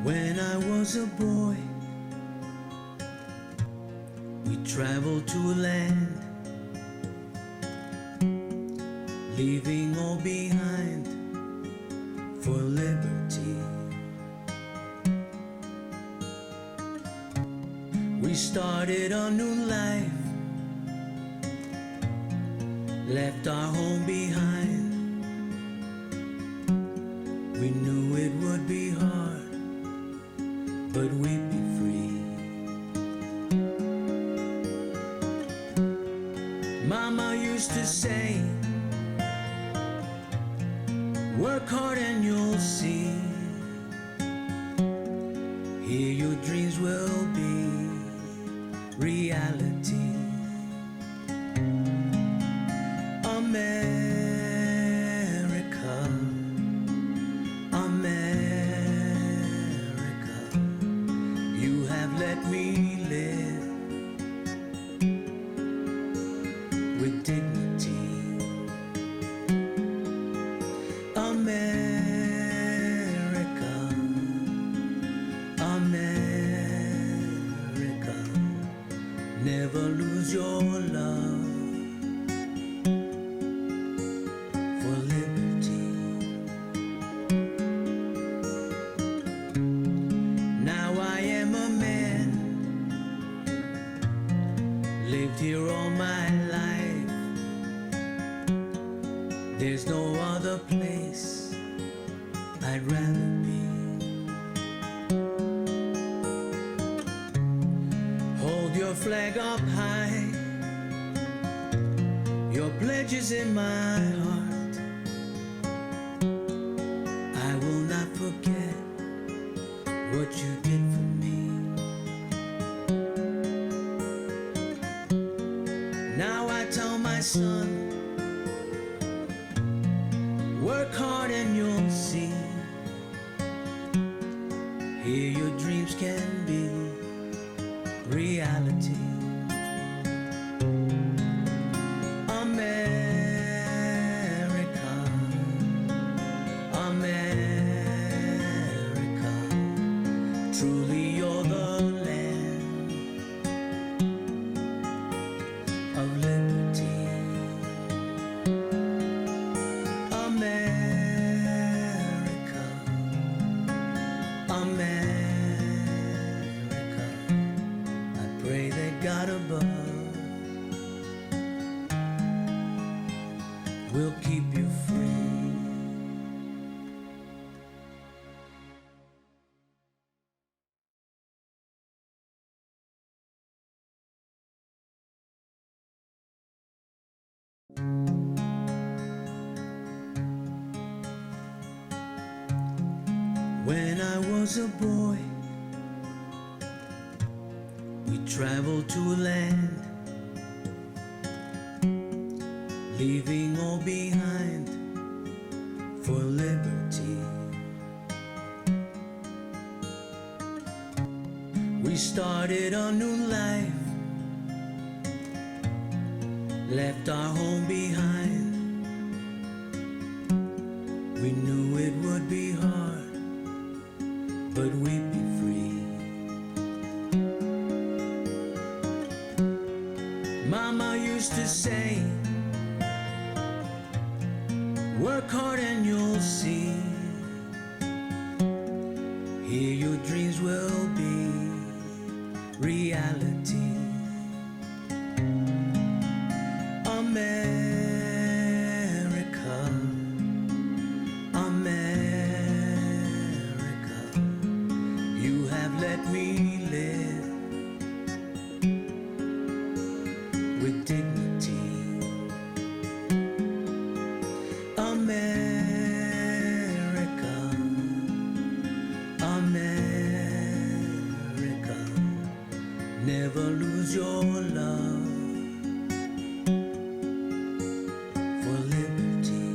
When I was a boy, we traveled to a land, leaving all behind for liberty. We started a new life, left our home behind. We knew it would be hard, but we'd be free. Mama used to say, work hard and you'll see. Here your dreams will be reality. America, America, you have let me live with dignity. America, America, never lose your love for liberty. Now I am a man, lived here all my life. There's no other place I'd rather be. Hold your flag up high, your pledge is in my heart. I will not forget what you did for me. Now I tell my son, work hard and you'll see. Here your dreams can be reality. America, America, truly you're the land of liberty. America, America, I pray that God above will keep you free. When I was a boy, we traveled to a land, leaving all behind for liberty. We started a new life, left our home behind. We knew it would be hard, but we'd be free. Mama used to say, work hard and you'll see. Here your dreams will be reality. America, America, you have let me live with dignity. America, America, never lose your love for liberty.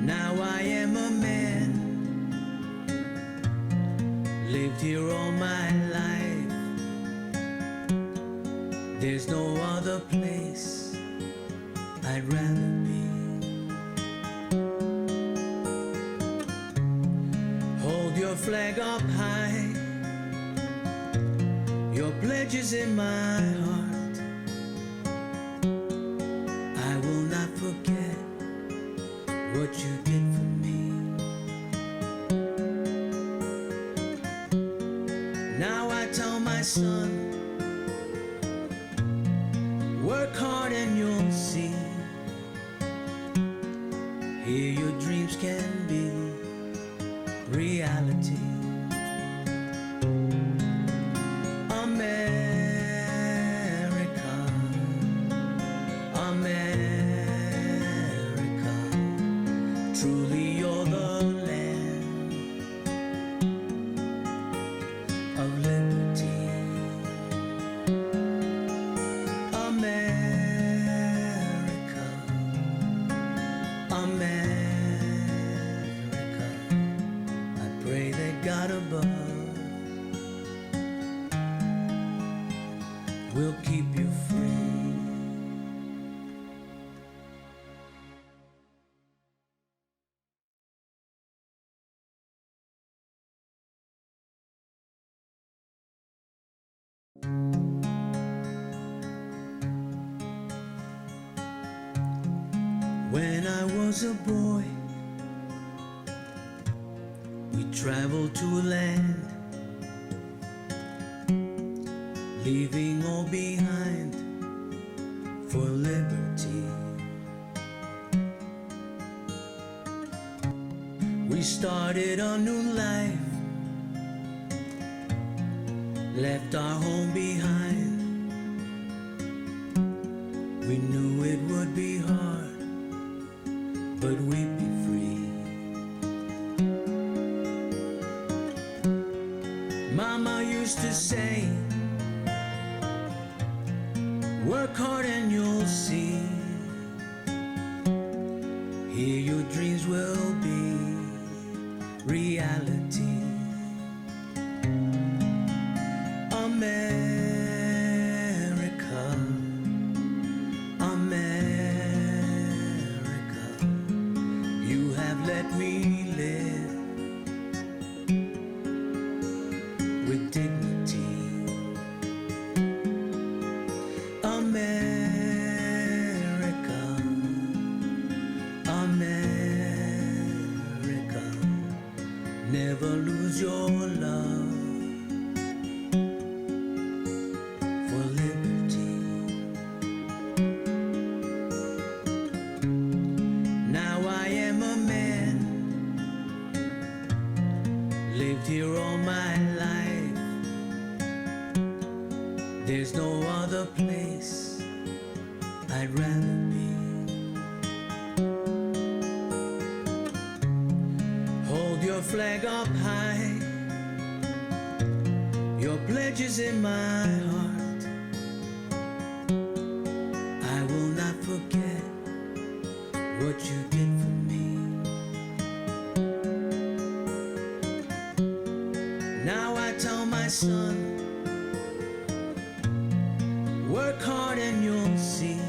Now I am a man, lived here all my life. There's no other place I'd rather be. flag up high. Your pledge is in my heart. I will not forget what you did for me. Now I tell my son, work hard and you'll see. Here your dreams can be reality. America, America, truly you're the land of liberty. America, America, I pray that God above will keep you free. When I was a boy, we traveled to a land, leaving all behind for liberty. We started a new life, left our home behind. We knew it would be hard, but we'd be free. Mama used to say, work hard and you'll see. Here your dreams will be reality. America, America, you have let me live with dignity. America, America, never lose your love for liberty. Now I am a man, lived here all my life. There's no other place I'd rather be. Hold your flag up high. Your pledge is in my heart. I will not forget what you did for me. Now I tell my son, work hard and you'll see.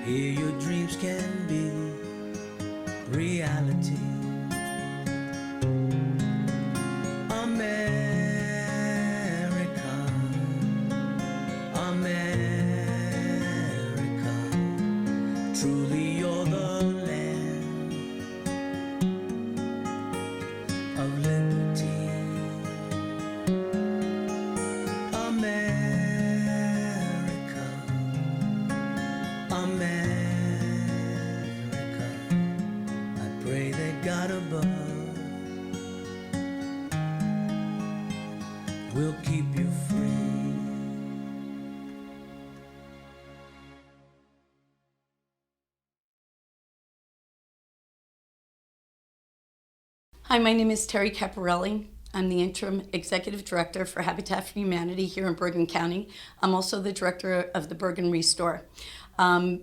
Here your dreams can be reality. America, America, truly you're the land of liberty. America, America, I pray that God above will keep you free. Hi, my name is Terry Caporelli. I'm the Interim Executive Director for Habitat for Humanity here in Bergen County. I'm also the Director of the Bergen Restore.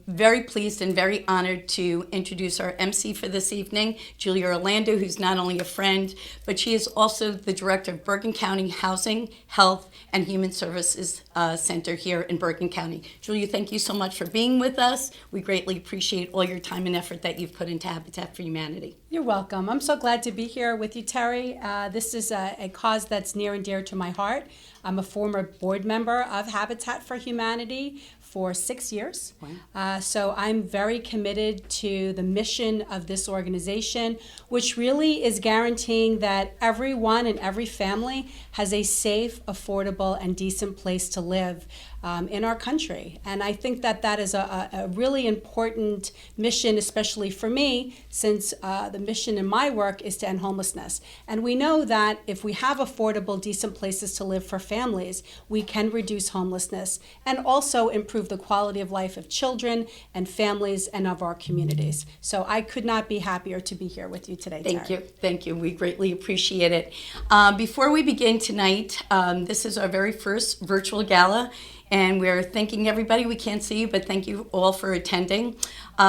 Very pleased and very honored to introduce our MC for this evening, Julia Orlando, who's not only a friend, but she is also the Director of Bergen County Housing, Health, and Human Services Center here in Bergen County. Julia, thank you so much for being with us. We greatly appreciate all your time and effort that you've put into Habitat for Humanity. You're welcome. I'm so glad to be here with you, Terry. This is a cause that's near and dear to my heart. I'm a former board member of Habitat for Humanity for 6 years. So I'm very committed to the mission of this organization, which really is guaranteeing that everyone and every family has a safe, affordable, and decent place to live in our country. And I think that that is a really important mission, especially for me, since the mission in my work is to end homelessness. And we know that if we have affordable, decent places to live for families, we can reduce homelessness and also improve the quality of life of children and families and of our communities. So I could not be happier to be here with you today, Terry. Thank you. We greatly appreciate it. Before we begin tonight, this is our very first virtual gala, and we're thanking everybody. We can't see you, but thank you all for attending.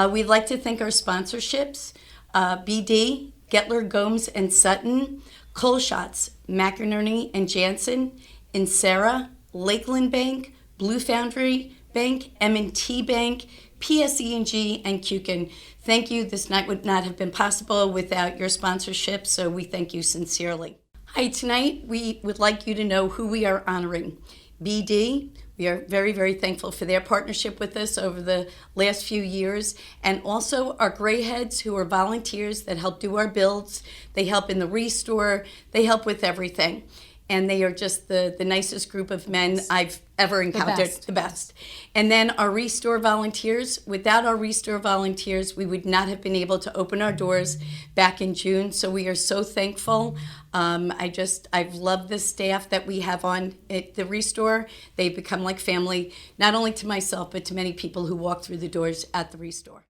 We'd like to thank our sponsorships, BD, Gettler, Gomes, and Sutton, Coleshots, McInerney and Jansen, Insera, Lakeland Bank, Blue Foundry Bank, M&T Bank, PSE&G, and Kukin. Thank you. This night would not have been possible without your sponsorship, so we thank you sincerely. Hi, tonight we would like you to know who we are honoring. BD, we are very, very thankful for their partnership with us over the last few years, and also our Greyheads, who are volunteers that help do our builds. They help in the restore. They help with everything. And they are just the nicest group of men I've ever encountered, the best. And then our Restore volunteers. Without our Restore volunteers, we would not have been able to open our doors back in June. So we are so thankful. I've loved the staff that we have on at the Restore. They've become like family, not only to myself, but to many people who walk through the doors at the Restore.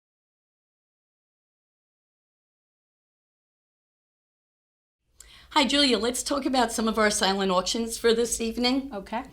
Hi, Julia. Let's talk about some of our silent auctions for this evening. Okay.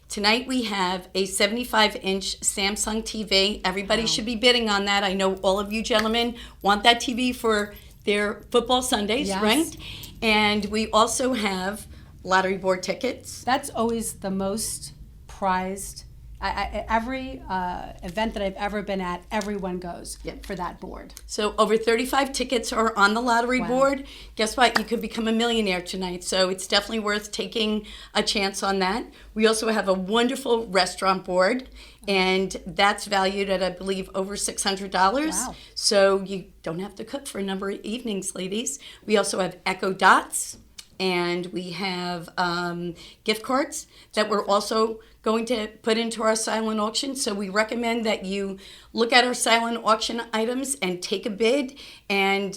Tonight we have a 75-inch Samsung TV. Everybody should be bidding on that. I know all of you gentlemen want that TV for their football Sundays, Yes. right? And we also have lottery board tickets. That's always the most prized. Every event that I've ever been at, everyone goes for that board. So over 35 tickets are on the lottery Wow. board. Guess what? You could become a millionaire tonight. So it's definitely worth taking a chance on that. We also have a wonderful restaurant board, and that's valued at, I believe, over $600. Wow. So you don't have to cook for a number of evenings, ladies. We also have Echo Dots, and we have gift cards that we're also going to put into our silent auction. So we recommend that you look at our silent auction items and take a bid, and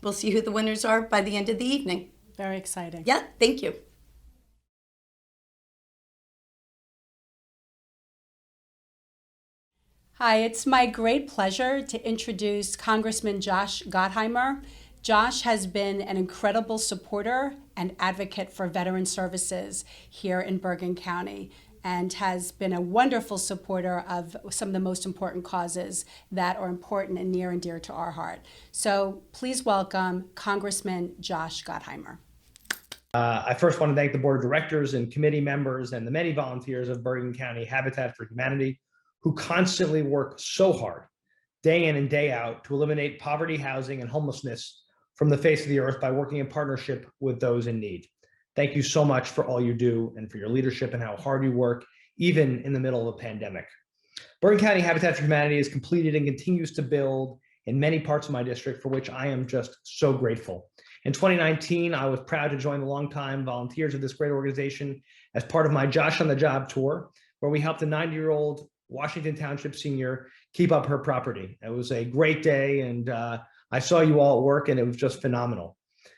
we'll see who the winners are by the end of the evening. Very exciting. Yeah, thank you. Hi, it's my great pleasure to introduce Congressman Josh Gottheimer. Josh has been an incredible supporter and advocate for veteran services here in Bergen County, and has been a wonderful supporter of some of the most important causes that are important and near and dear to our heart. So please welcome Congressman Josh Gottheimer. I first want to thank the board of directors and committee members and the many volunteers of Bergen County Habitat for Humanity who constantly work so hard, day in and day out, to eliminate poverty, housing, and homelessness from the face of the earth by working in partnership with those in need. Thank you so much for all you do and for your leadership and how hard you work, even in the middle of a pandemic. Bergen County Habitat for Humanity has completed and continues to build in many parts of my district, for which I am just so grateful. In 2019, I was proud to join the longtime volunteers of this great organization as part of my Josh on the Job tour, where we helped a 90-year-old Washington Township senior keep up her property. It was a great day, and I saw you all at work, and it was just phenomenal.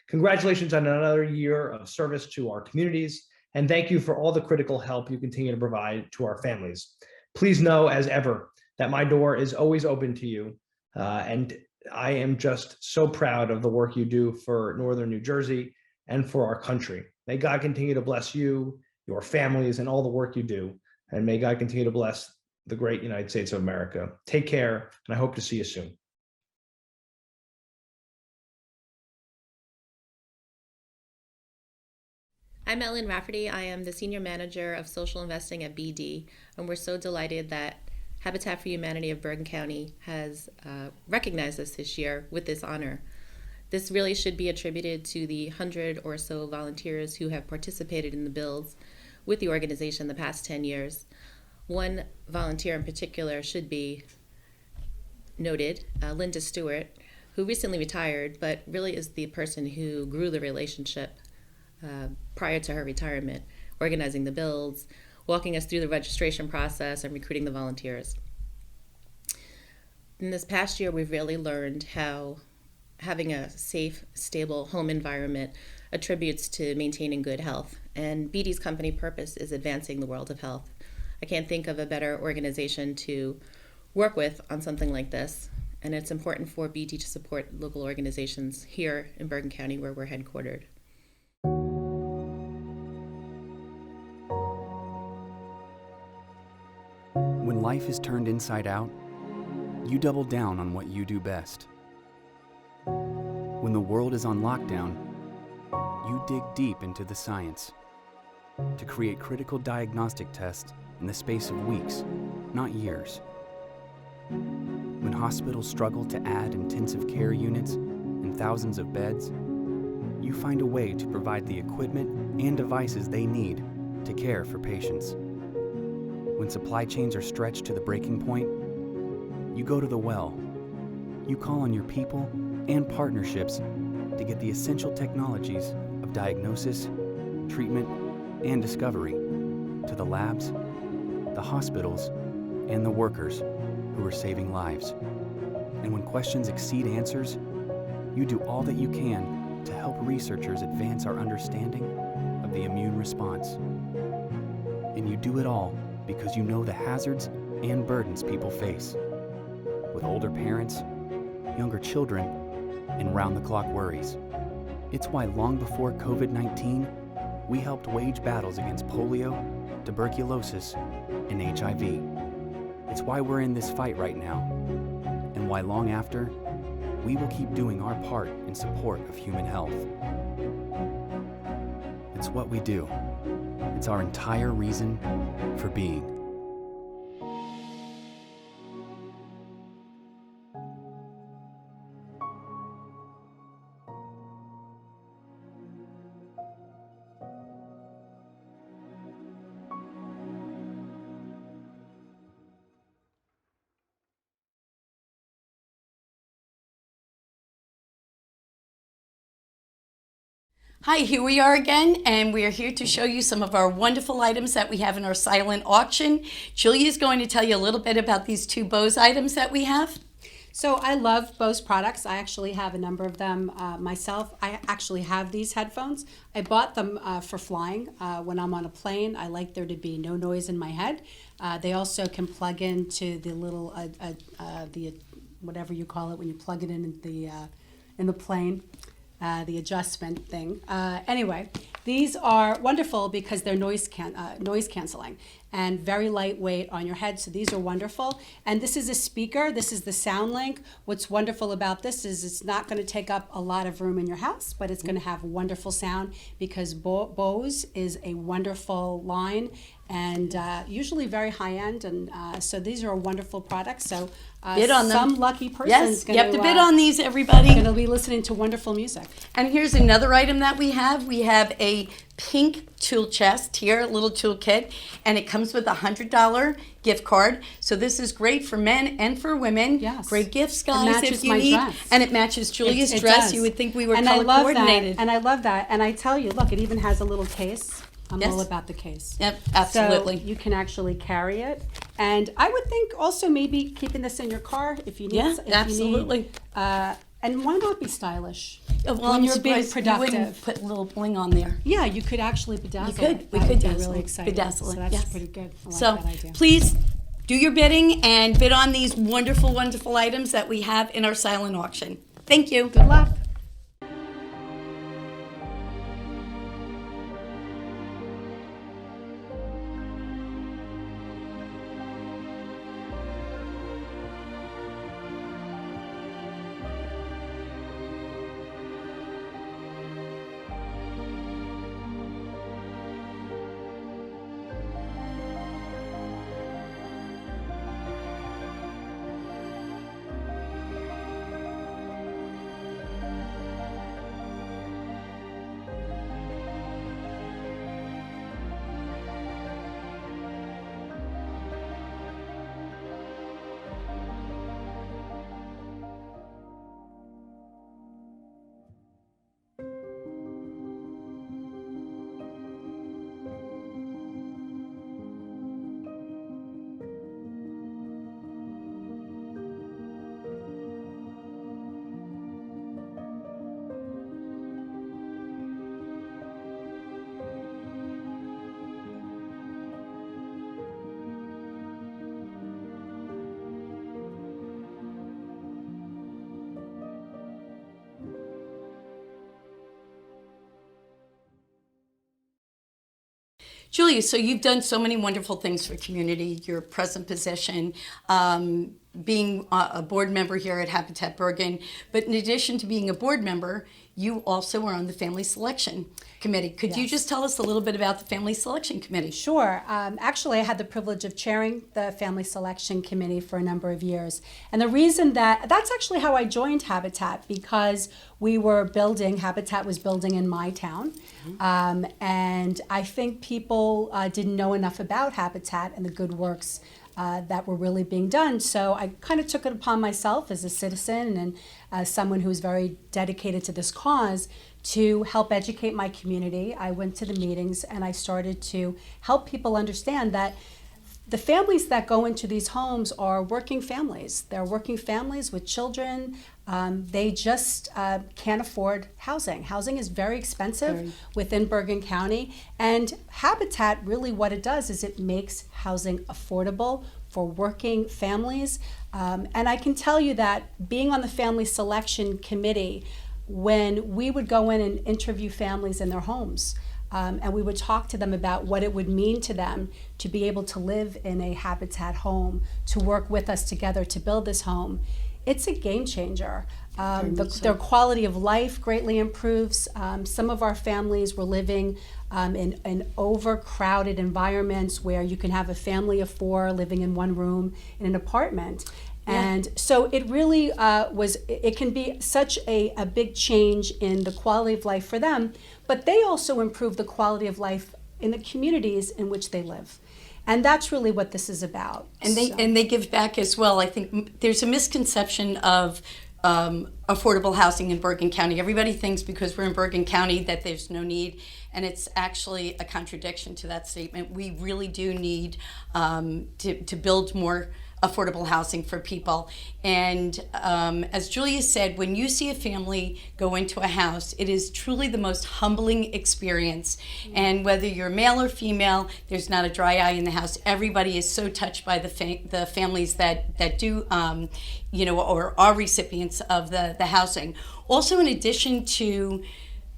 Congratulations on another year of service to our communities, and thank you for all the critical help you continue to provide to our families. Please know, as ever, that my door is always open to you, and I am just so proud of the work you do for Northern New Jersey and for our country. May God continue to bless you, your families, and all the work you do, and may God continue to bless the great United States of America. Take care, and I hope to see you soon. I'm Ellen Rafferty. I am the Senior Manager of Social Investing at BD, and we're so delighted that Habitat for Humanity of Bergen County has recognized us this year with this honor. This really should be attributed to the 100 or so volunteers who have participated in the builds with the organization the past 10 years. One volunteer in particular should be noted, Linda Stewart, who recently retired, but really is the person who grew the relationship prior to her retirement, organizing the builds, walking us through the registration process, and recruiting the volunteers. In this past year, we've really learned how having a safe, stable home environment attributes to maintaining good health. And BD's company purpose is advancing the world of health. I can't think of a better organization to work with on something like this. And it's important for BD to support local organizations here in Bergen County where we're headquartered. When life is turned inside out, you double down on what you do best. When the world is on lockdown, you dig deep into the science to create critical diagnostic tests in the space of weeks, not years. When hospitals struggle to add intensive care units and thousands of beds, you find a way to provide the equipment and devices they need to care for patients. When supply chains are stretched to the breaking point, you go to the well. You call on your people and partnerships to get the essential technologies of diagnosis, treatment, and discovery to the labs, the hospitals, and the workers who are saving lives. And when questions exceed answers, you do all that you can to help researchers advance our understanding of the immune response. And you do it all because you know the hazards and burdens people face, with older parents, younger children, and round-the-clock worries. It's why long before COVID-19, we helped wage battles against polio, tuberculosis, and HIV. It's why we're in this fight right now, and why long after, we will keep doing our part in support of human health. It's what we do. It's our entire reason for being. Hi, here we are again, and we are here to show you some of our wonderful items that we have in our silent auction. Julia is going to tell you a little bit about these two Bose items that we have. So I love Bose products. I actually have a number of them myself. I actually have these headphones. I bought them for flying. When I'm on a plane, I like there to be no noise in my head. They also can plug into the little, the whatever you call it when you plug it in the plane. The adjustment thing. Anyway, these are wonderful because they're noise canceling and very lightweight on your head. So these are wonderful. And this is a speaker. This is the SoundLink. What's wonderful about this is it's not going to take up a lot of room in your house, but it's going to have wonderful sound because Bose is a wonderful line and usually very high end. And so these are a wonderful products. So Bid on them. Some lucky person Yes, is you going have to bid on these, everybody. going to be listening to wonderful music. And here's another item that we have. We have a pink tool chest here, a little tool kit, and it comes with a $100 gift card. So this is great for men and for women. Yes. Great gifts, It guys, matches if you my need. dress. And it matches Julia's It dress. does. You would think we were And color I love coordinated. That. And I love that. And I tell you, look, it even has a little case. I'm Yes. all about the case. Yep, absolutely. So you can actually carry it. And I would think also maybe keeping this in your car if you need. Yeah, if absolutely. You need, and why not be stylish? Well, when I'm you're being surprised you wouldn't productive. put a little bling on there. Yeah, you could actually bedazzle You could. it. We That could would be dazzle really it. exciting. Bedazzle it, So that's yes. pretty good. I like So that idea. please do your bidding and bid on these wonderful, wonderful items that we have in our silent auction. Thank you. Good luck. Julia, so you've done so many wonderful things for community, your present position, being a board member here at Habitat Bergen, but in addition to being a board member, you also are on the Family Selection Committee. Could you Yes. just tell us a little bit about the Family Selection Committee? Sure. Actually, I had the privilege of chairing the Family Selection Committee for a number of years. And the reason that's actually how I joined Habitat, because we were building, Habitat was building in my town. And I think people didn't know enough about Habitat and the good works that were really being done. So I kind of took it upon myself as a citizen and as someone who's very dedicated to this cause to help educate my community. I went to the meetings and I started to help people understand that the families that go into these homes are working families. They're working families with children. They just can't afford housing. Housing is very expensive within Bergen County. And Habitat, really what it does is it makes housing affordable for working families. And I can tell you that being on the Family Selection Committee, when we would go in and interview families in their homes, and we would talk to them about what it would mean to them to be able to live in a Habitat home, to work with us together to build this home. It's a game changer. Their quality of life greatly improves. Some of our families were living in overcrowded environments where you can have a family of 4 living in one room in an apartment. And so it really it can be such a big change in the quality of life for them, but they also improve the quality of life in the communities in which they live. And that's really what this is about. And they give back as well. I think there's a misconception of affordable housing in Bergen County. Everybody thinks because we're in Bergen County that there's no need, and it's actually a contradiction to that statement. We really do need to build more affordable housing for people. And as Julia said, when you see a family go into a house, it is truly the most humbling experience. And whether you're male or female, there's not a dry eye in the house. Everybody is so touched by the families that do, or are recipients of the housing. Also, in addition to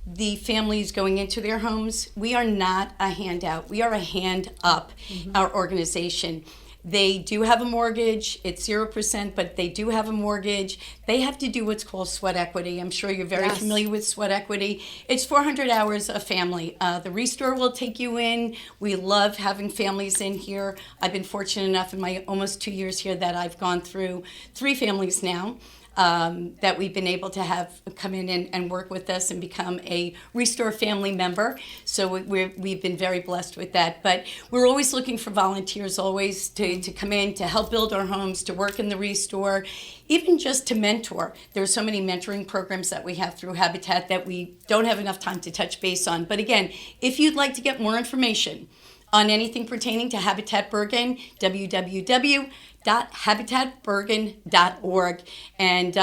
the families going into their homes, we are not a handout. We are a hand up, our organization. They do have a mortgage. It's 0%, but they do have a mortgage. They have to do what's called sweat equity. I'm sure you're very familiar with sweat equity. It's 400 hours a family. The Restore will take you in. We love having families in here. I've been fortunate enough in my almost 2 years here that I've gone through 3 families now. That we've been able to have come in and work with us and become a Restore family member. So we've been very blessed with that. But we're always looking for volunteers always to come in, to help build our homes, to work in the Restore, even just to mentor. There's so many mentoring programs that we have through Habitat that we don't have enough time to touch base on. But again, if you'd like to get more information on anything pertaining to Habitat Bergen, www.habitatbergen.org. And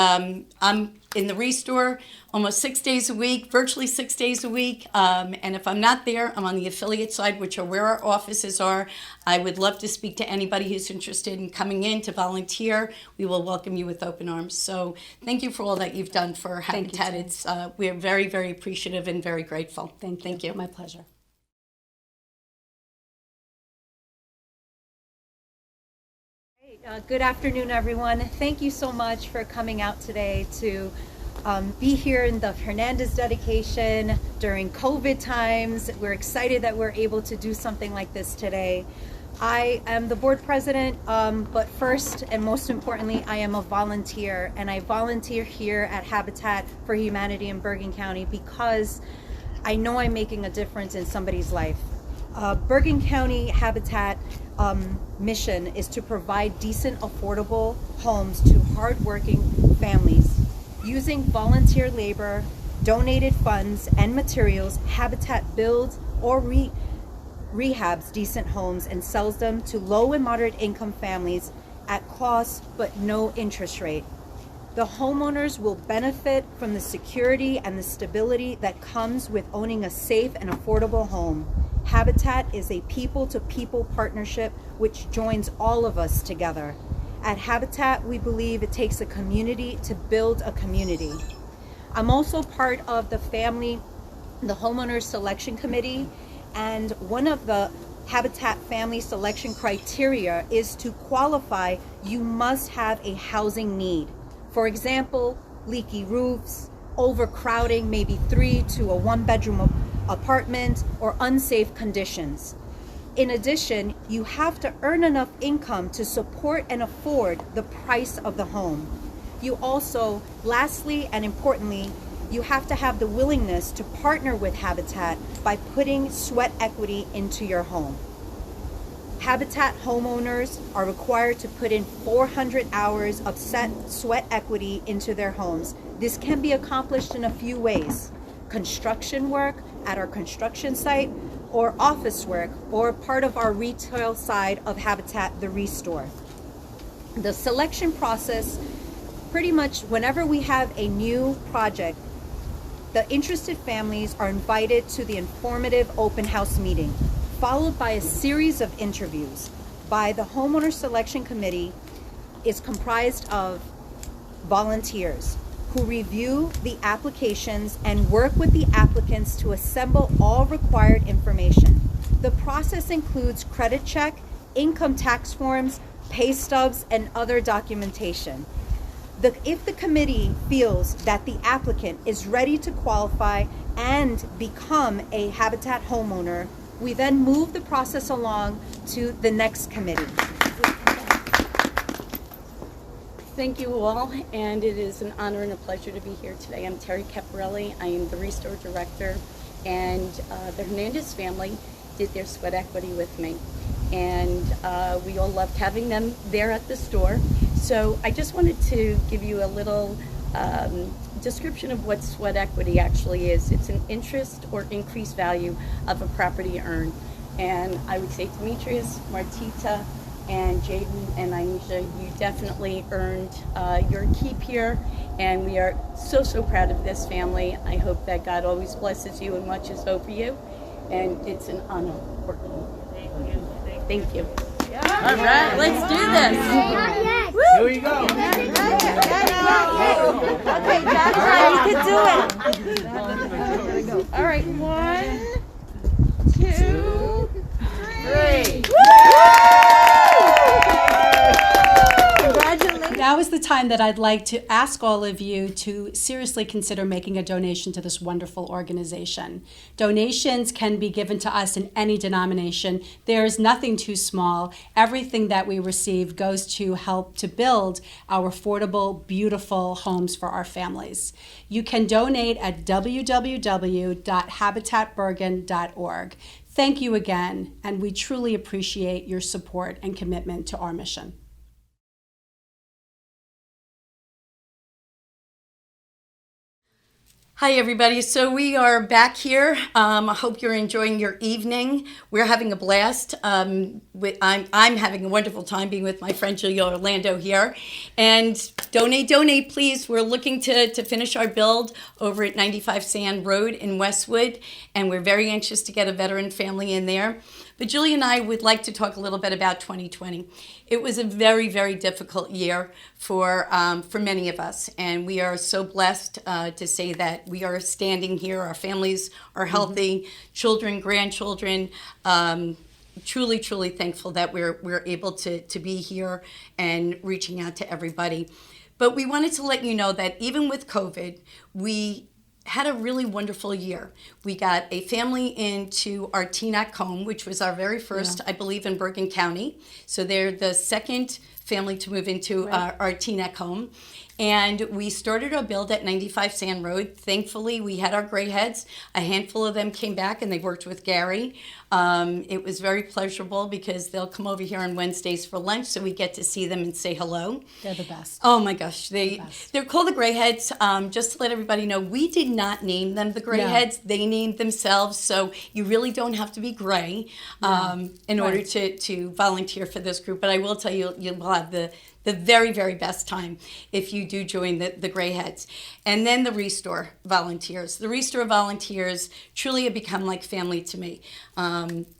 I'm in the Restore almost 6 days a week, virtually 6 days a week. And if I'm not there, I'm on the affiliate side, which are where our offices are. I would love to speak to anybody who's interested in coming in to volunteer. We will welcome you with open arms. So thank you for all that you've done for Habitat. We're very, very appreciative and very grateful. Thank you. My pleasure. Good afternoon, everyone. Thank you so much for coming out today to be here in the Hernandez dedication during COVID times. We're excited that we're able to do something like this today. I am the board president, but first and most importantly, I am a volunteer, and I volunteer here at Habitat for Humanity in Bergen County because I know I'm making a difference in somebody's life. Bergen County Habitat mission is to provide decent, affordable homes to hardworking families. Using volunteer labor, donated funds, and materials, Habitat builds or rehabs decent homes and sells them to low and moderate income families at cost but no interest rate. The homeowners will benefit from the security and the stability that comes with owning a safe and affordable home. Habitat is a people-to-people partnership which joins all of us together. At Habitat, we believe it takes a community to build a community. I'm also part of the Homeowners Selection Committee, And one of the Habitat family selection criteria is to qualify, you must have a housing need. For example, leaky roofs, overcrowding, maybe 3 to a 1-bedroom apartment, or unsafe conditions. In addition, you have to earn enough income to support and afford the price of the home. You also, lastly and importantly, you have to have the willingness to partner with Habitat by putting sweat equity into your home. Habitat homeowners are required to put in 400 hours of sweat equity into their homes. This can be accomplished in a few ways: construction work at our construction site, or office work, or part of our retail side of Habitat, the Restore. The selection process, pretty much whenever we have a new project, the interested families are invited to the informative open house meeting, followed by a series of interviews by the homeowner selection committee. Is comprised of volunteers who review the applications and work with the applicants to assemble all required information. The process includes credit check, income tax forms, pay stubs, and other documentation. If the committee feels that the applicant is ready to qualify and become a Habitat homeowner, we then move the process along to the next committee. Thank you all, and it is an honor and a pleasure to be here today. I'm Terry Caporelli. I am the Restore Director, and the Hernandez family did their sweat equity with me. And we all loved having them there at the store. So I just wanted to give you a little description of what sweat equity actually is. It's an interest or increased value of a property earned. And I would say Demetrius, Martita, and Jaden and Aisha, you definitely earned your keep here. And we are so, so proud of this family. I hope that God always blesses you and watches over you. And it's an honor working with you. Thank you. All right, let's do this. Here we go. Okay, that's right. You can do it. All right, 1, 2, 3. Now is the time that I'd like to ask all of you to seriously consider making a donation to this wonderful organization. Donations can be given to us in any denomination. There is nothing too small. Everything that we receive goes to help to build our affordable, beautiful homes for our families. You can donate at www.habitatbergen.org. Thank you again, and we truly appreciate your support and commitment to our mission. Hi, everybody. So we are back here. I hope you're enjoying your evening. We're having a blast. I'm having a wonderful time being with my friend Julia Orlando here. And donate, please. We're looking to finish our build over at 95 Sand Road in Westwood, and we're very anxious to get a veteran family in there. But Julie and I would like to talk a little bit about 2020. It was a very, very difficult year for many of us, and we are so blessed to say that we are standing here. Our families are healthy, children, grandchildren. Truly, truly thankful that we're able to be here and reaching out to everybody. But we wanted to let you know that even with COVID, we had a really wonderful year. We got a family into our Teaneck home, which was our very first, I believe, in Bergen County. So they're the second family to move into our Teaneck home. And we started our build at 95 Sand Road. Thankfully, we had our gray heads. A handful of them came back and they worked with Gary. It was very pleasurable because they'll come over here on Wednesdays for lunch, so we get to see them and say hello. They're the best. Oh my gosh, they're called the Gray Heads. Just to let everybody know, we did not name them the Gray Heads. They named themselves, so you really don't have to be gray in order to volunteer for this group. But I will tell you, you will have the very, very best time if you do join the Gray Heads. And then the Restore volunteers. The Restore volunteers truly have become like family to me.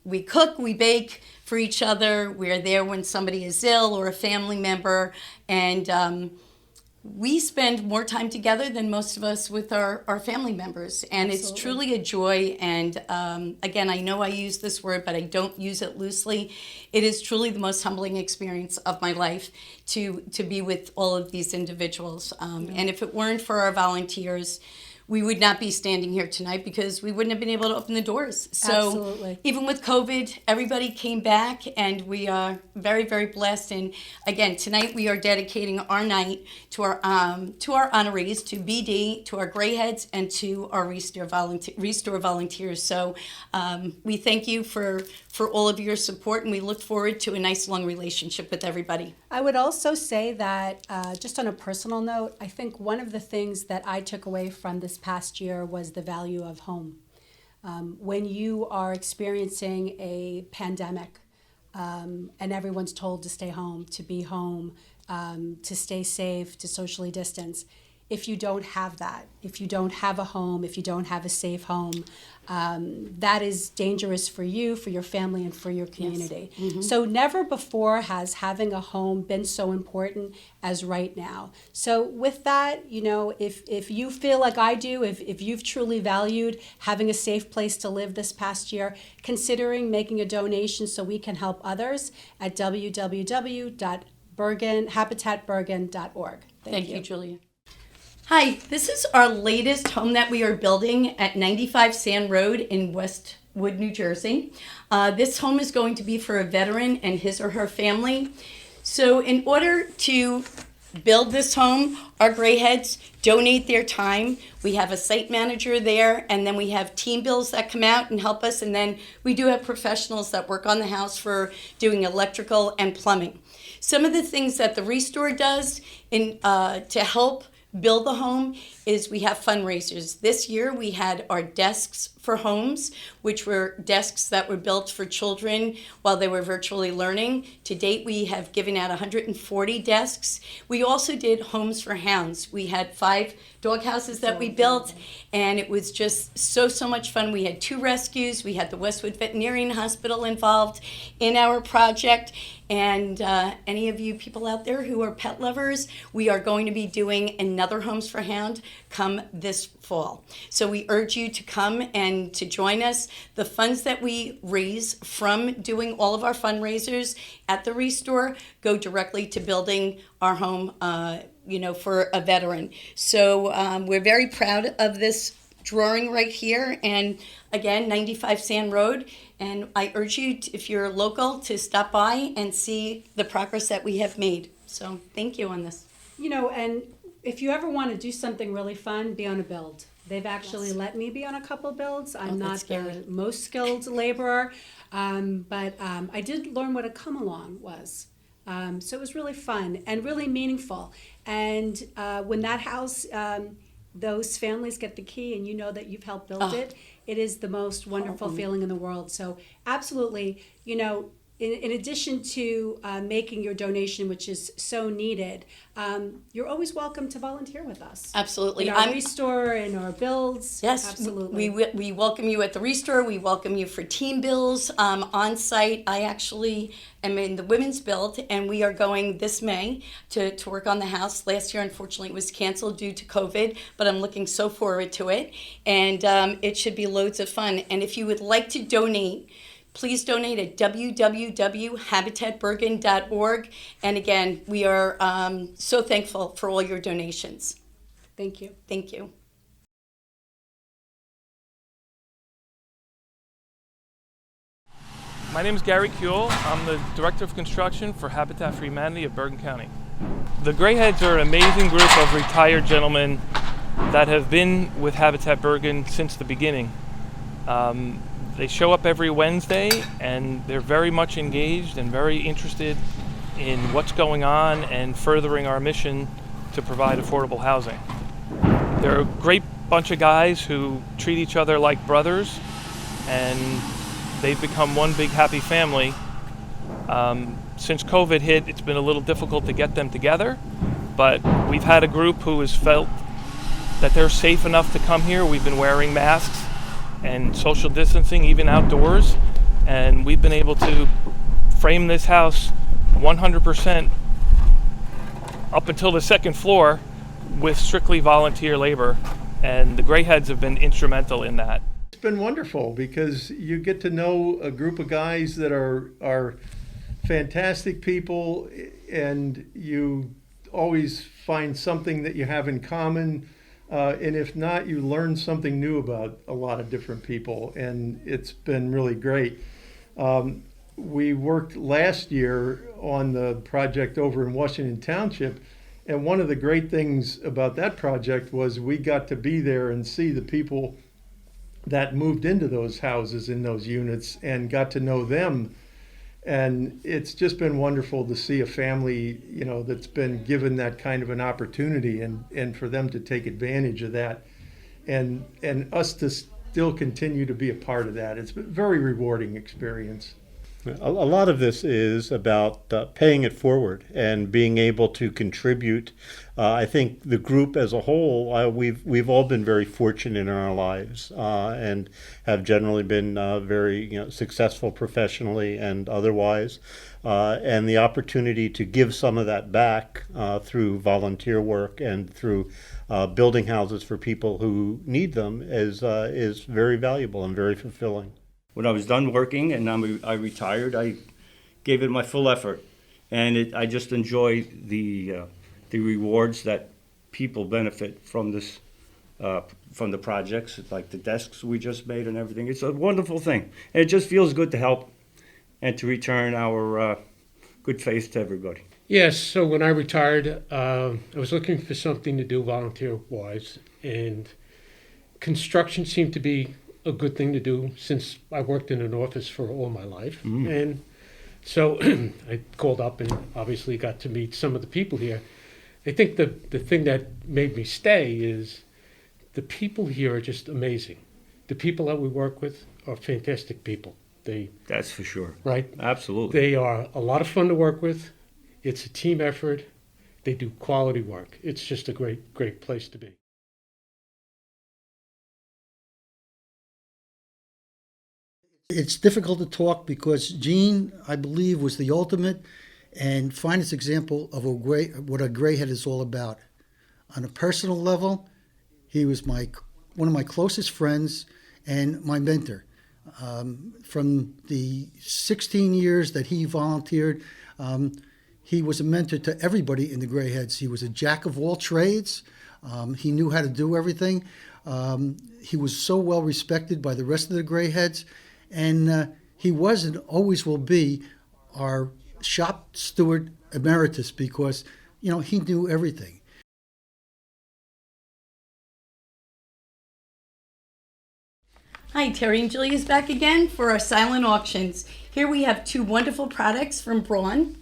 We cook, we bake for each other. We're there when somebody is ill or a family member. And we spend more time together than most of us with our family members. And it's truly a joy. And again, I know I use this word, but I don't use it loosely. It is truly the most humbling experience of my life to be with all of these individuals. And if it weren't for our volunteers, we would not be standing here tonight because we wouldn't have been able to open the doors. So Absolutely. even with COVID, everybody came back, and we are very, very blessed. And again, tonight we are dedicating our night to our honorees, to BD, to our Greyheads, and to our Restore volunteers. So we thank you for all of your support, and we look forward to a nice long relationship with everybody. I would also say that, just on a personal note, I think one of the things that I took away from this past year was the value of home. When you are experiencing a pandemic, and everyone's told to stay home, to be home, to stay safe, to socially distance, if you don't have that, if you don't have a home, if you don't have a safe home, that is dangerous for you, for your family, and for your community. Yes. Mm-hmm. So never before has having a home been so important as right now. So with that, you know, if you feel like I do, if you've truly valued having a safe place to live this past year, considering making a donation so we can help others at www.habitatbergen.org. Thank you, Julia. Hi, this is our latest home that we are building at 95 Sand Road in Westwood, New Jersey. This home is going to be for a veteran and his or her family. So in order to build this home, our Greyheads donate their time. We have a site manager there, and then we have team bills that come out and help us, and then we do have professionals that work on the house for doing electrical and plumbing. Some of the things that the Restore does to help build the home is we have fundraisers. This year we had our desks for homes, which were desks that were built for children while they were virtually learning. To date, we have given out 140 desks. We also did homes for hounds. We had 5 dog houses that we built, and it was just so much fun. We had 2 rescues. We had the Westwood Veterinarian Hospital involved in our project. And any of you people out there who are pet lovers, we are going to be doing another Homes for Hound come this fall. So we urge you to come and to join us. The funds that we raise from doing all of our fundraisers at the Restore go directly to building our home, for a veteran. So we're very proud of this drawing right here, and again, 95 Sand Road. And I urge you, if you're local, to stop by and see the progress that we have made. So thank you on this. You know, and if you ever want to do something really fun, be on a build. They've actually let me be on a couple builds. I'm not the most skilled laborer, but I did learn what a come along was. So it was really fun and really meaningful. And when that house, those families get the key and you know that you've helped build it, it is the most wonderful feeling in the world. So absolutely, in addition to making your donation, which is so needed, you're always welcome to volunteer with us. Absolutely. In our Restore, in our builds. Yes, absolutely. We welcome you at the Restore. We welcome you for team bills on site. I actually am in the women's build, and we are going this May to work on the house. Last year, unfortunately, it was canceled due to COVID, but I'm looking so forward to it, and it should be loads of fun. And if you would like to donate, please donate at www.habitatbergen.org. And again, we are so thankful for all your donations. Thank you. Thank you. My name is Gary Kuehl. I'm the Director of Construction for Habitat for Humanity of Bergen County. The Greyheads are an amazing group of retired gentlemen that have been with Habitat Bergen since the beginning. They show up every Wednesday, and they're very much engaged and very interested in what's going on and furthering our mission to provide affordable housing. They're a great bunch of guys who treat each other like brothers, and they've become one big happy family. Since COVID hit, it's been a little difficult to get them together, but we've had a group who has felt that they're safe enough to come here. We've been wearing masks and social distancing, even outdoors, and we've been able to frame this house 100% up until the second floor with strictly volunteer labor, and the Gray Heads have been instrumental in that. It's been wonderful because you get to know a group of guys that are fantastic people, and you always find something that you have in common. And if not, you learn something new about a lot of different people, and it's been really great. We worked last year on the project over in Washington Township, and one of the great things about that project was we got to be there and see the people that moved into those houses in those units and got to know them. And it's just been wonderful to see a family, you know, that's been given that kind of an opportunity, and for them to take advantage of that, and us to still continue to be a part of that. It's been a very rewarding experience. A lot of this is about paying it forward and being able to contribute. I think the group as a whole, we've all been very fortunate in our lives and have generally been very successful professionally and otherwise. And the opportunity to give some of that back through volunteer work and through building houses for people who need them is very valuable and very fulfilling. When I was done working and I retired, I gave it my full effort, and I just enjoy the rewards that people benefit from this, from the projects, like the desks we just made and everything. It's a wonderful thing, and it just feels good to help and to return our good faith to everybody. Yes, so when I retired, I was looking for something to do volunteer-wise, and construction seemed to be a good thing to do since I worked in an office for all my life. And so I called up and obviously got to meet some of the people here. I think the thing that made me stay is the people here are just amazing. The people that we work with are fantastic people. That's for sure. Right? Absolutely. They are a lot of fun to work with. It's a team effort. They do quality work. It's just a great, great place to be. It's difficult to talk because Gene, I believe, was the ultimate and finest example of what a gray head is all about. On a personal level, he was one of my closest friends and my mentor. From the 16 years that he volunteered, he was a mentor to everybody in the Gray Heads. He was a jack of all trades. He knew how to do everything. He was so well respected by the rest of the Gray Heads. And he was and always will be our shop steward emeritus because, he knew everything. Hi, Terry and Julie is back again for our silent auctions. Here we have two wonderful products from Braun,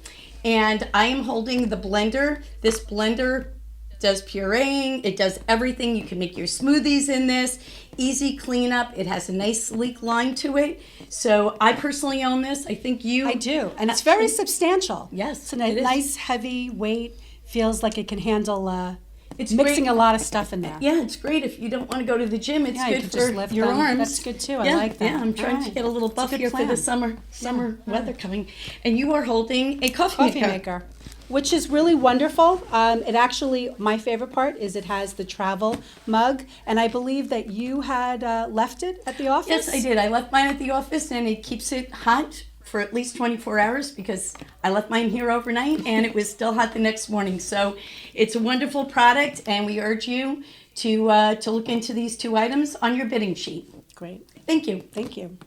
and I am holding the blender. This blender does pureeing, it does everything. You can make your smoothies in this. Easy cleanup. It has a nice sleek line to it. So I personally own this. I think you... I do, and it's very substantial. Yes, it's a nice heavy weight. Feels like it can handle it's mixing great. a lot of stuff in there. Yeah, it's great if you don't want to go to the gym. It's good for your arms. That's good too. I like that. Yeah, I'm trying to get a little buff here for the summer weather coming. And you are holding a coffee maker. Which is really wonderful. It actually, my favorite part is it has the travel mug, and I believe that you had left it at the office? Yes, I did. I left mine at the office, and it keeps it hot for at least 24 hours because I left mine here overnight, and it was still hot the next morning. So it's a wonderful product, and we urge you to look into these two items on your bidding sheet. Great. Thank you. Thank you.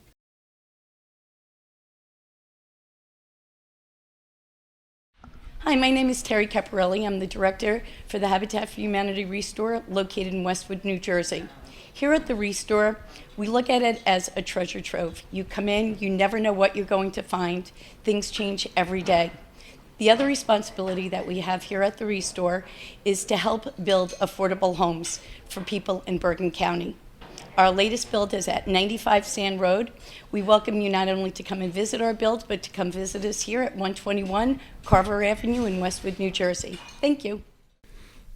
Hi, my name is Terry Caporelli. I'm the director for the Habitat for Humanity Restore located in Westwood, New Jersey. Here at the Restore, we look at it as a treasure trove. You come in, you never know what you're going to find. Things change every day. The other responsibility that we have here at the Restore is to help build affordable homes for people in Bergen County. Our latest build is at 95 Sand Road. We welcome you not only to come and visit our build, but to come visit us here at 121 Carver Avenue in Westwood, New Jersey. Thank you.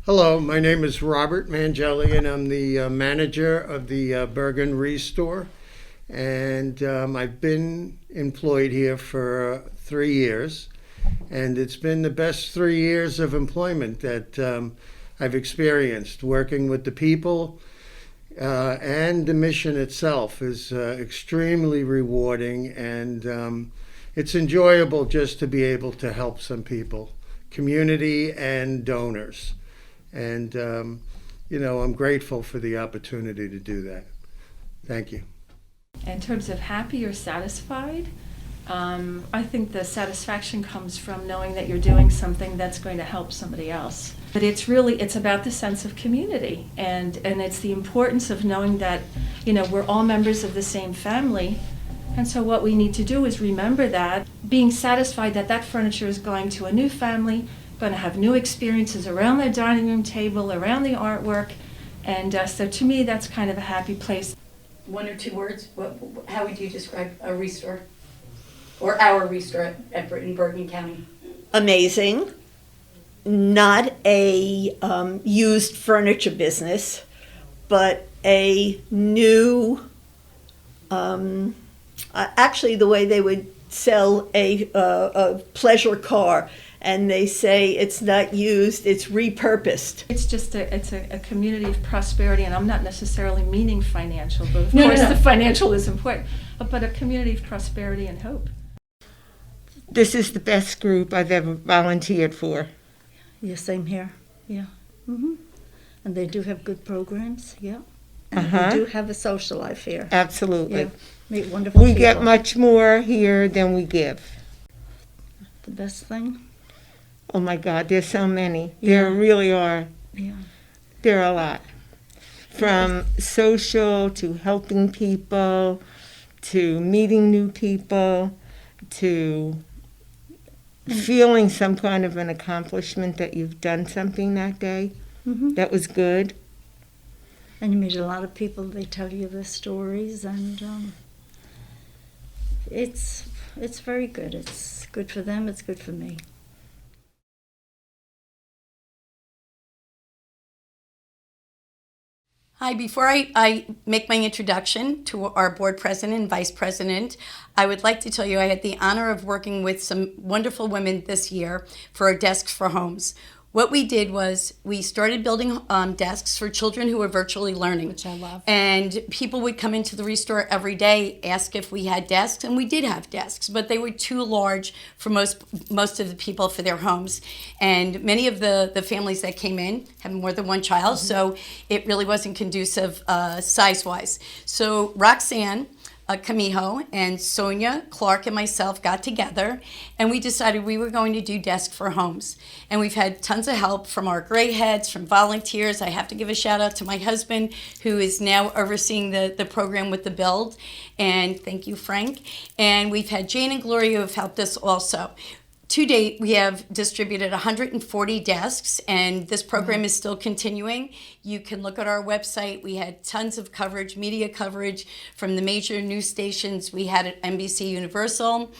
Hello, my name is Robert Mangelli, and I'm the manager of the Bergen Restore. And I've been employed here for 3 years, and it's been the best 3 years of employment that I've experienced. Working with the people and the mission itself is extremely rewarding, and it's enjoyable just to be able to help some people, community and donors. And, I'm grateful for the opportunity to do that. Thank you. In terms of happy or satisfied, I think the satisfaction comes from knowing that you're doing something that's going to help somebody else. But it's about the sense of community, and it's the importance of knowing that, we're all members of the same family. And so what we need to do is remember that, being satisfied that that furniture is going to a new family, going to have new experiences around their dining room table, around the artwork. And so to me, that's kind of a happy place. One or two words, how would you describe a restore? Or our restore in Bergen County? Amazing. Not a used furniture business, but a new, actually the way they would sell a pleasure car, and they say it's not used, it's repurposed. It's just a community of prosperity, and I'm not necessarily meaning financial, but of course the financial is important, but a community of prosperity and hope. This is the best group I've ever volunteered for. Yeah, same here. Yeah. Mm-hmm. And they do have good programs. Yeah. And Uh-huh. we do have a social life here. Absolutely. Yeah. Meet wonderful We people. get much more here than we give. The best thing. Oh my God, there's so many. There really are. Yeah. There are a lot. From social to helping people to meeting new people to feeling some kind of an accomplishment that you've done something that day. Mm-hmm. That was good. And you meet a lot of people. They tell you their stories, and it's very good. It's good for them. It's good for me. Hi, before I make my introduction to our board president and vice president, I would like to tell you I had the honor of working with some wonderful women this year for our Desks for Homes. What we did was we started building desks for children who were virtually learning. Which I love. And people would come into the Restore every day, ask if we had desks, and we did have desks, but they were too large for most of the people for their homes. And many of the families that came in have more than one child, so it really wasn't conducive size-wise. So Roxanne Camijo and Sonia Clark and myself got together, and we decided we were going to do Desk for Homes. And we've had tons of help from our gray heads, from volunteers. I have to give a shout out to my husband, who is now overseeing the program with the build. And thank you, Frank. And we've had Jane and Gloria who have helped us also. To date, we have distributed 140 desks, and this program is still continuing. You can look at our website. We had tons of coverage, media coverage from the major news stations. We had at NBC Universal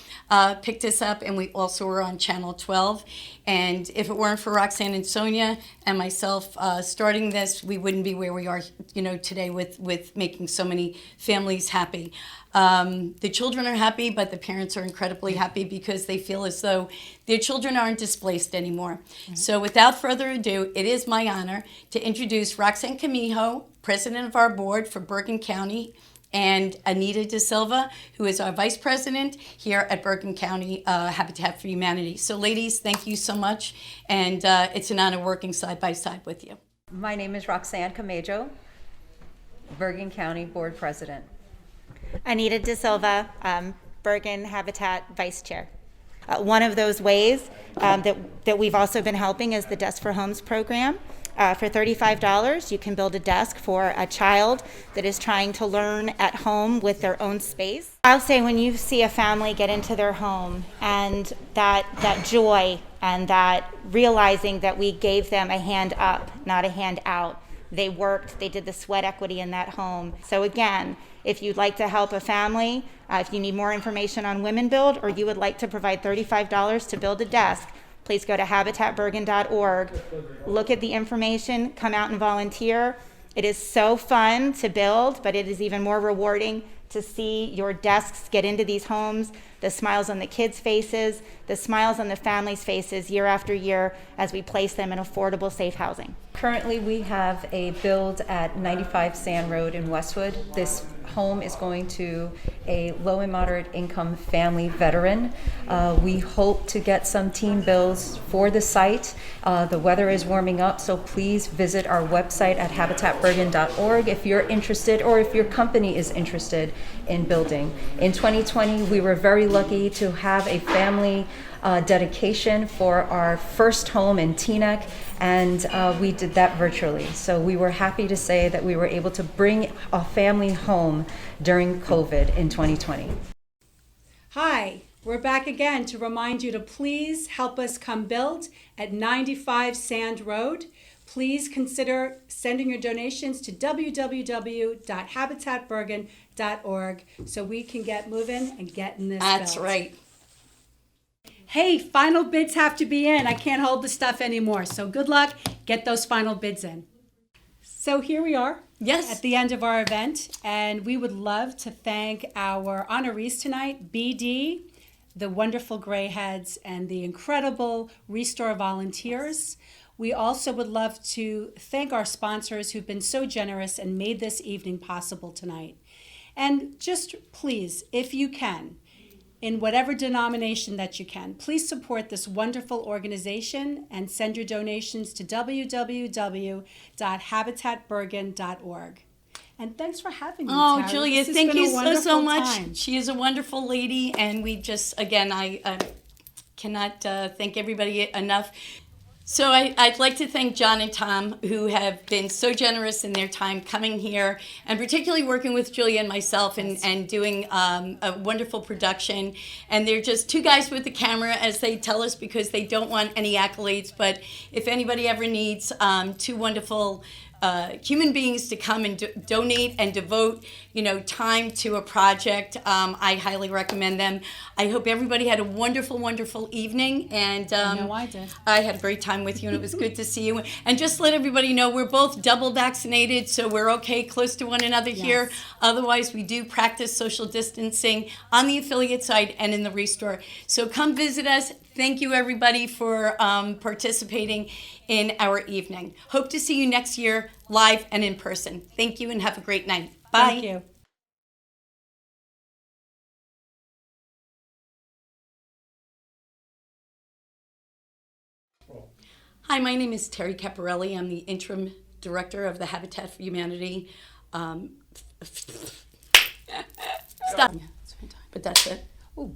picked us up, and we also were on Channel 12. And if it weren't for Roxanne and Sonia and myself starting this, we wouldn't be where we are, today with making so many families happy. The children are happy, but the parents are incredibly happy because they feel as though their children aren't displaced anymore. Mm-hmm. So without further ado, it is my honor to introduce Roxanne Camijo, president of our board for Bergen County, and Anita De Silva, who is our vice president here at Bergen County Habitat for Humanity. So ladies, thank you so much, and it's an honor working side by side with you. My name is Roxanne Camijo, Bergen County board president. Anita De Silva, Bergen Habitat Vice Chair. One of those ways that we've also been helping is the Desk for Homes program. For $35, you can build a desk for a child that is trying to learn at home with their own space. I'll say when you see a family get into their home and that joy and that realizing that we gave them a hand up, not a hand out. They worked, they did the sweat equity in that home. So again, if you'd like to help a family, if you need more information on Women Build, or you would like to provide $35 to build a desk, please go to habitatbergen.org, look at the information, come out and volunteer. It is so fun to build, but it is even more rewarding to see your desks get into these homes, the smiles on the kids' faces, the smiles on the families' faces year after year as we place them in affordable, safe housing. Currently, we have a build at 95 Sand Road in Westwood. This home is going to a low and moderate income family veteran. We hope to get some team builds for the site. The weather is warming up, so please visit our website at habitatbergen.org if you're interested or if your company is interested in building. In 2020, we were very lucky to have a family dedication for our first home in Teaneck, and we did that virtually. So we were happy to say that we were able to bring a family home during COVID in 2020. Hi, we're back again to remind you to please help us come build at 95 Sand Road. Please consider sending your donations to www.habitatbergen.org so we can get moving and getting this That's built. right. Hey, final bids have to be in. I can't hold the stuff anymore. So good luck. Get those final bids in. So here we are. Yes. At the end of our event. And we would love to thank our honorees tonight, BD, the wonderful Greyheads, and the incredible Restore volunteers. We also would love to thank our sponsors who've been so generous and made this evening possible tonight. And just please, if you can, in whatever denomination that you can, please support this wonderful organization and send your donations to www.habitatbergen.org. And thanks for having me, Oh, Terry. Julia, This has thank been a you so wonderful much. time. She is a wonderful lady, and we just, again, I cannot thank everybody enough. So I'd like to thank John and Tom, who have been so generous in their time coming here, and particularly working with Julia and myself and doing a wonderful production. And they're just two guys with the camera, as they tell us, because they don't want any accolades. But if anybody ever needs two wonderful human beings to come and donate and devote, time to a project, I highly recommend them. I hope everybody had a wonderful, wonderful evening, and I know I did. I had a great time with you, and it was good to see you. And just let everybody know we're both double vaccinated, so we're okay, close to one another here. Otherwise, we do practice social distancing on the affiliate side and in the Restore. So come visit us. Thank you, everybody, for participating in our evening. Hope to see you next year, live and in person. Thank you, and have a great night. Bye. Thank you. Hi, my name is Terry Caporelli. I'm the interim director of the Habitat for Humanity. Stop. But that's it. Ooh.